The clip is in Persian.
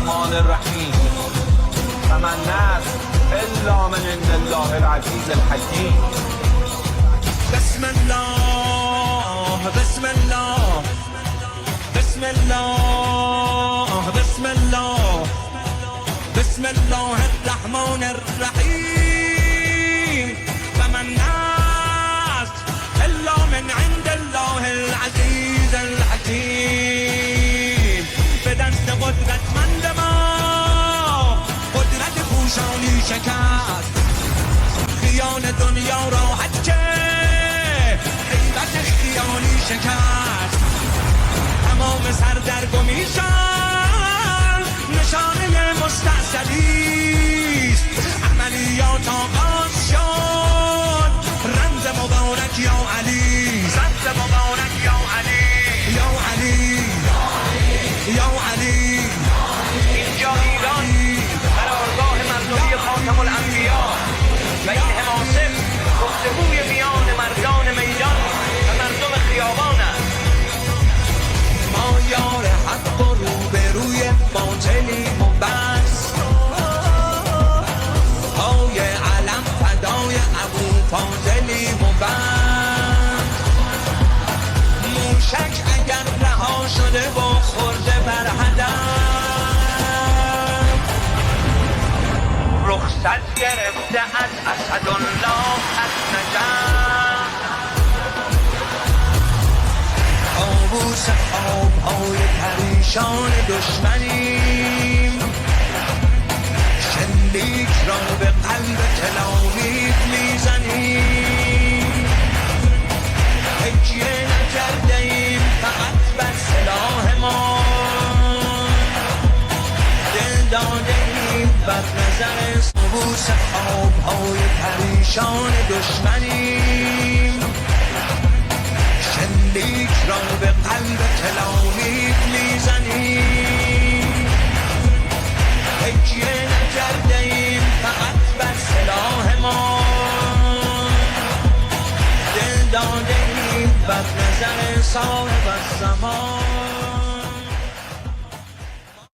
الرحمن الرحیم فمن نصر الا من عند الله العزیز الحکیم. بسم الله بسم الله بسم الله بسم الله بسم الله الرحمن الرحیم فمن نصر الا من عند الله العزیز الحکیم. به دست قدرتمند ما قدرت پوشانی شکست، خیال دنیا را حج حیبت خیالی شکست. تمام سردرگمیشان نشانه مستعصلیست. عملیات آغاز شد، رمز مبارک یا علی، رمز مبارک یا علی، یا علی یا علی. اینجا ایران قرارگاه مردمی خاتم الانبیا و این حماسه گفتگوی میان مردان میدان و مردم خیابان است. ما یار حق و روبروی باطلیم و بس، پای علم فدای ابو فاضلیم و بس. موشک اگر رها شده با خورده بر هدف، رخصت گرفته از اسدالله از نجف. طاووس خواب‌های پریشان دشمنیم، شلیک را به قلب تلاویف میزنیم. تکیه نکرده ایم فقط بر سلاح ما، دل داده ایم بر نظر. طاووس خواب‌های پریشان دشمنیم، شلیک را به قلب تلاویف میزنیم. تکیه نکرده ایم فقط بر سلاح ما، دل داده ایم بر نظر صاحب الزمان.